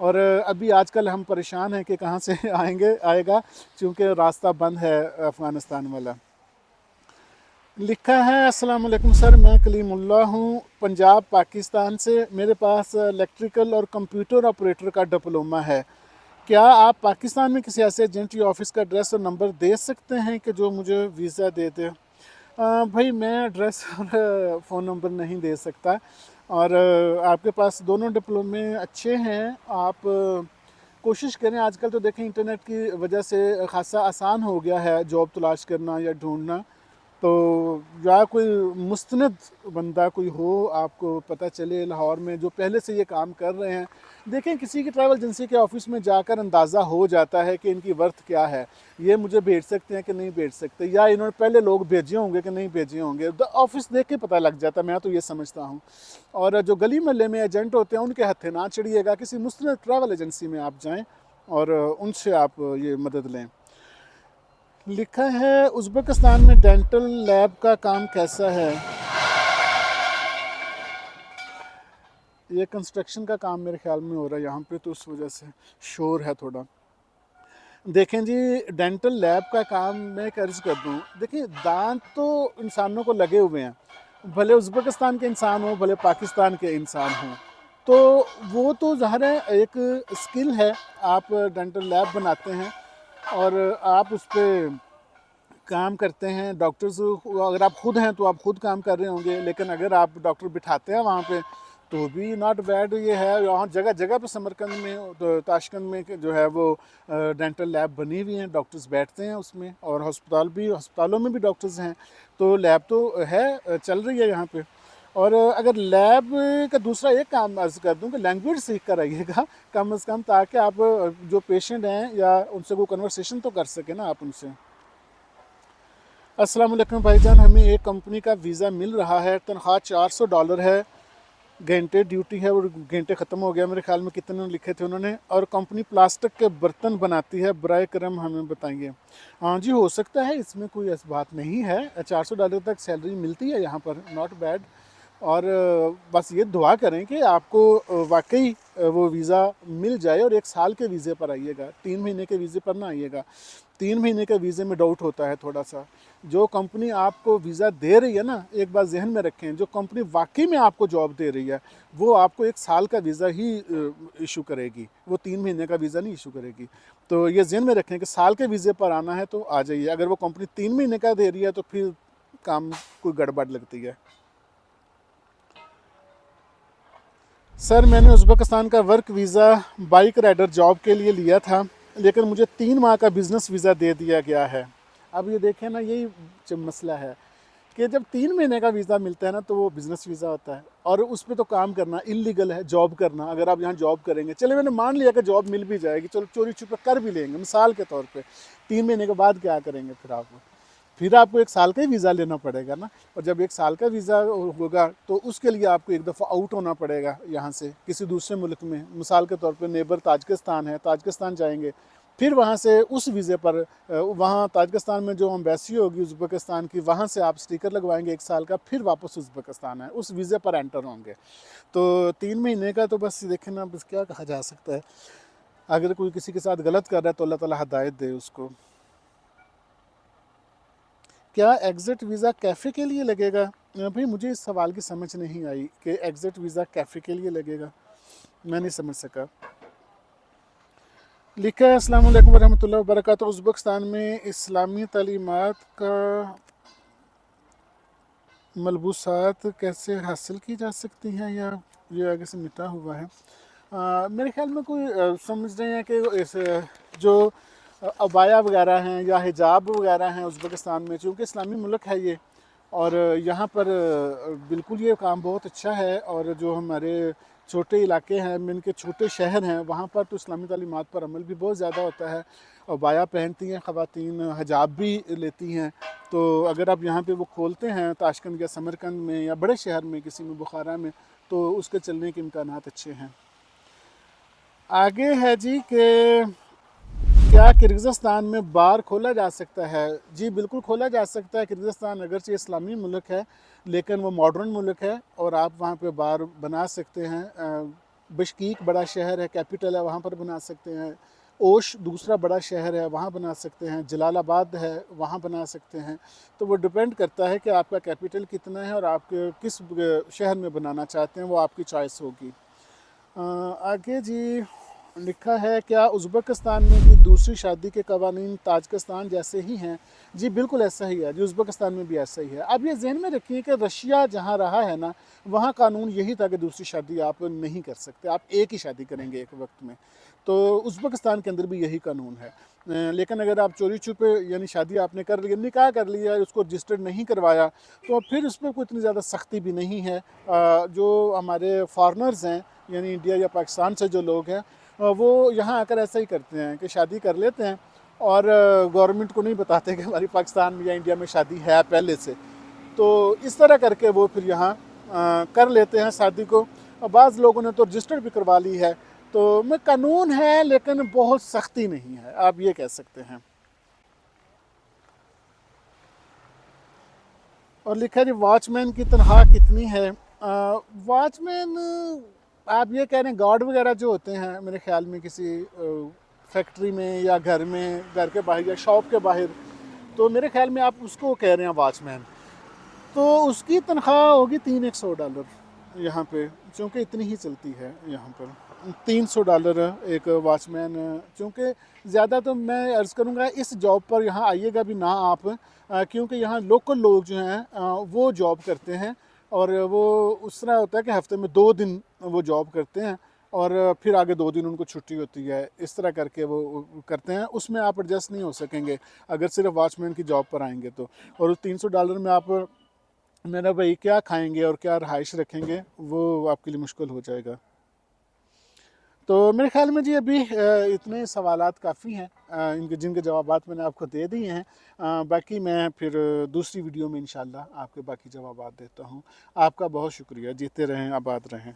اور ابھی آج کل ہم پریشان ہیں کہ کہاں سے آئے گا، چونکہ راستہ بند ہے افغانستان والا۔ لکھا ہے السلام علیکم سر، میں کلیم اللہ ہوں پنجاب پاکستان سے، میرے پاس الیکٹریکل اور کمپیوٹر آپریٹر کا ڈپلومہ ہے، کیا آپ پاکستان میں کسی ایسے ایجنٹ یا آفس کا ایڈریس اور نمبر دے سکتے ہیں کہ جو مجھے ویزا دے دے؟ بھائی میں ایڈریس اور فون نمبر نہیں دے سکتا، اور آپ کے پاس دونوں ڈپلومے اچھے ہیں، آپ کوشش کریں۔ آج کل تو دیکھیں انٹرنیٹ کی وجہ سے خاصا آسان ہو گیا ہے جاب تلاش کرنا یا ڈھونڈنا، تو یا کوئی مستند بندہ کوئی ہو آپ کو پتہ چلے لاہور میں جو پہلے سے یہ کام کر رہے ہیں، دیکھیں کسی کی ٹریول ایجنسی کے آفس میں جا کر اندازہ ہو جاتا ہے کہ ان کی ورتھ کیا ہے، یہ مجھے بھیج سکتے ہیں کہ نہیں بھیج سکتے، یا انہوں نے پہلے لوگ بھیجے ہوں گے کہ نہیں بھیجے ہوں گے، آفس دیکھ کے پتہ لگ جاتا ہے، میں تو یہ سمجھتا ہوں۔ اور جو گلی محلے میں ایجنٹ ہوتے ہیں ان کے ہتھے نہ چڑھیے گا، کسی مستند ٹریول ایجنسی میں آپ جائیں اور ان سے آپ یہ مدد لیں۔ لکھا ہے ازبکستان میں ڈینٹل لیب کا کام کیسا ہے؟ یہ کنسٹرکشن کا کام میرے خیال میں ہو رہا ہے یہاں پہ، تو اس وجہ سے شور ہے تھوڑا۔ دیکھیں جی، ڈینٹل لیب کا کام میں ایک عرض کر دوں، دیکھیں دانت تو انسانوں کو لگے ہوئے ہیں، بھلے ازبکستان کے انسان ہوں بھلے پاکستان کے انسان ہوں، تو وہ تو ظاہر ہے ایک اسکل ہے، آپ ڈینٹل لیب بناتے ہیں اور آپ اس پہ کام کرتے ہیں، ڈاکٹرز اگر آپ خود ہیں تو آپ خود کام کر رہے ہوں گے، لیکن اگر آپ ڈاکٹر بٹھاتے ہیں وہاں پہ تو بھی ناٹ بیڈ یہ ہے۔ وہاں جگہ جگہ پہ سمرقند میں تاشقند میں جو ہے وہ ڈینٹل لیب بنی ہوئی ہیں، ڈاکٹرز بیٹھتے ہیں اس میں، اور ہسپتالوں میں بھی ڈاکٹرز ہیں، تو لیب تو ہے، چل رہی ہے یہاں پہ۔ اور اگر لیب کا دوسرا ایک کام عرض کر دوں کہ لینگویج سیکھ کر آئیے گا کم از کم، تاکہ آپ جو پیشنٹ ہیں یا ان سے کوئی کنورسیشن تو کر سکیں نا آپ ان سے۔ السلام علیکم بھائی جان، ہمیں ایک کمپنی کا ویزا مل رہا ہے، تنخواہ $400 ہے، گھنٹے ڈیوٹی ہے، اور گھنٹے ختم ہو گیا میرے خیال میں، کتنے لکھے تھے انہوں نے، اور کمپنی پلاسٹک کے برتن بناتی ہے، برائے کرم ہمیں بتائیے۔ ہاں جی، ہو سکتا ہے، اس میں کوئی ایسی بات نہیں ہے، $400 تک سیلری ملتی ہے یہاں پر، ناٹ بیڈ۔ اور بس یہ دعا کریں کہ آپ کو واقعی وہ ویزا مل جائے، اور 1 سال کے ویزے پر آئیے گا، 3 مہینے کے ویزے پر نہ آئیے گا۔ 3 مہینے کے ویزے میں ڈاؤٹ ہوتا ہے تھوڑا سا۔ جو کمپنی آپ کو ویزا دے رہی ہے نا، ایک بات ذہن میں رکھیں، جو کمپنی واقعی میں آپ کو جاب دے رہی ہے وہ آپ کو 1 سال کا ویزا ہی ایشو کرے گی، وہ 3 مہینے کا ویزا نہیں ایشو کرے گی۔ تو یہ ذہن میں رکھیں کہ سال کے ویزے پر آنا ہے تو آ جائیے، اگر وہ کمپنی 3 مہینے کا دے رہی ہے تو پھر کام کوئی گڑبڑ لگتی ہے۔ سر میں نے ازبکستان کا work visa bike rider job کے لیے لیا تھا، لیکن مجھے 3 ماہ کا بزنس ویزا دے دیا گیا ہے۔ اب یہ دیکھیں نا، یہی مسئلہ ہے کہ جب 3 مہینے کا ویزا ملتا ہے نا تو وہ بزنس ویزا ہوتا ہے، اور اس پہ تو کام کرنا انلیگل ہے، جاب کرنا۔ اگر آپ یہاں جاب کریں گے، چلے میں نے مان لیا کہ جاب مل بھی جائے گی، چلو چوری چھپے کر بھی لیں گے مثال کے طور پہ، 3 مہینے کے بعد کیا کریں گے پھر آپ کو 1 سال کا ہی ویزا لینا پڑے گا نا، اور جب 1 سال کا ویزا ہوگا تو اس کے لیے آپ کو ایک دفعہ آؤٹ ہونا پڑے گا یہاں سے کسی دوسرے ملک میں، مثال کے طور پہ نیبر تاجکستان ہے، تاجکستان جائیں گے، پھر وہاں سے اس ویزے پر وہاں تاجکستان میں جو ایمبیسی ہوگی ازبکستان کی، وہاں سے آپ سٹیکر لگوائیں گے 1 سال کا، پھر واپس ازبکستان ہے اس ویزے پر انٹر ہوں گے۔ تو 3 مہینے کا تو بس دیکھیں نا، بس کیا کہا جا سکتا ہے، اگر کوئی کسی کے ساتھ غلط کر رہا ہے تو اللہ تعالیٰ ہدایت دے اس کو۔ کیا ایگزٹ ویزا کیفے کے لیے لگے گا؟ بھائی مجھے اس سوال کی سمجھ نہیں آئی کہ ایگزٹ ویزا کیفے کے لیے لگے گا، میں نہیں سمجھ سکا۔ لکھا ہے السلام علیکم ورحمۃ اللہ وبرکاتہ، ازبکستان میں اسلامی تعلیمات کا ملبوسات کیسے حاصل کی جا سکتی ہیں، یا یہ آگے سے مٹا ہوا ہے؟ میرے خیال میں کوئی سمجھ رہے ہیں کہ جو عبایا وغیرہ ہیں یا حجاب وغیرہ ہیں ازبکستان میں، چونکہ اسلامی ملک ہے یہ، اور یہاں پر بالکل یہ کام بہت اچھا ہے، اور جو ہمارے چھوٹے علاقے ہیں، ان کے چھوٹے شہر ہیں، وہاں پر تو اسلامی تعلیمات پر عمل بھی بہت زیادہ ہوتا ہے، عبایا پہنتی ہیں خواتین، حجاب بھی لیتی ہیں۔ تو اگر آپ یہاں پہ وہ کھولتے ہیں تاشقند یا سمرقند میں یا بڑے شہر میں کسی میں، بخارا میں، تو اس کے چلنے کے امکانات اچھے ہیں۔ آگے ہے جی کہ کیا کرغزستان میں بار کھولا جا سکتا ہے؟ جی بالکل کھولا جا سکتا ہے۔ کرغزستان اگرچہ اسلامی ملک ہے لیکن وہ ماڈرن ملک ہے، اور آپ وہاں پہ بار بنا سکتے ہیں، بشکیک بڑا شہر ہے، کیپٹل ہے، وہاں پر بنا سکتے ہیں۔ اوش دوسرا بڑا شہر ہے، وہاں بنا سکتے ہیں۔ جلال آباد ہے، وہاں بنا سکتے ہیں۔ تو وہ ڈیپینڈ کرتا ہے کہ آپ کا کیپٹل کتنا ہے اور آپ کس شہر میں بنانا چاہتے ہیں، وہ آپ کی چوائس ہوگی۔ آگے جی لکھا ہے کیا ازبکستان میں بھی دوسری شادی کے قوانین تاجکستان جیسے ہی ہیں؟ جی بالکل ایسا ہی ہے جی، ازبکستان میں بھی ایسا ہی ہے۔ اب یہ ذہن میں رکھیے کہ رشیا جہاں رہا ہے نا، وہاں قانون یہی تھا کہ دوسری شادی آپ نہیں کر سکتے، آپ ایک ہی شادی کریں گے ایک وقت میں۔ تو ازبکستان کے اندر بھی یہی قانون ہے۔ لیکن اگر آپ چوری چھپے یعنی شادی آپ نے کر لی، نکاح کر لیا، اس کو رجسٹرڈ نہیں کروایا، تو پھر اس میں کوئی اتنی زیادہ سختی بھی نہیں ہے۔ جو ہمارے فارنرز ہیں یعنی انڈیا یا پاکستان سے جو لوگ ہیں، وہ یہاں آ کر ایسا ہی کرتے ہیں کہ شادی کر لیتے ہیں اور گورنمنٹ کو نہیں بتاتے کہ ہماری پاکستان میں یا انڈیا میں شادی ہے پہلے سے۔ تو اس طرح کر کے وہ پھر یہاں کر لیتے ہیں شادی کو۔ بعض لوگوں نے تو رجسٹر بھی کروا لی ہے۔ تو میں قانون ہے لیکن بہت سختی نہیں ہے، آپ یہ کہہ سکتے ہیں۔ اور لکھا ہے جی واچ مین کی تنخواہ کتنی ہے؟ واچ مین آپ یہ کہہ رہے ہیں گارڈ وغیرہ جو ہوتے ہیں میرے خیال میں کسی فیکٹری میں یا گھر میں، گھر کے باہر یا شاپ کے باہر، تو میرے خیال میں آپ اس کو کہہ رہے ہیں واچ مین، تو اس کی تنخواہ ہوگی $300 یہاں پہ، چونکہ اتنی ہی چلتی ہے یہاں پر۔ $300 ایک واچ مین، چونکہ زیادہ تو میں عرض کروں گا اس جاب پر یہاں آئیے گا بھی نہ آپ، کیونکہ یہاں لوکل لوگ جو ہیں وہ جاب کرتے ہیں، اور وہ اس طرح ہوتا ہے کہ ہفتے میں 2 دن وہ جاب کرتے ہیں اور پھر آگے 2 دن ان کو چھٹی ہوتی ہے، اس طرح کر کے وہ کرتے ہیں۔ اس میں آپ ایڈجسٹ نہیں ہو سکیں گے اگر صرف واچ مین کی جاب پر آئیں گے تو۔ اور اس $300 میں آپ میرا بھائی کیا کھائیں گے اور کیا رہائش رکھیں گے، وہ آپ کے لیے مشکل ہو جائے گا۔ تو میرے خیال میں جی ابھی اتنے سوالات کافی ہیں، جن کے جوابات میں نے آپ کو دے دیے ہیں۔ باقی میں پھر دوسری ویڈیو میں انشاءاللہ آپ کے باقی جوابات دیتا ہوں۔ آپ کا بہت شکریہ، جیتے رہیں، آباد رہیں۔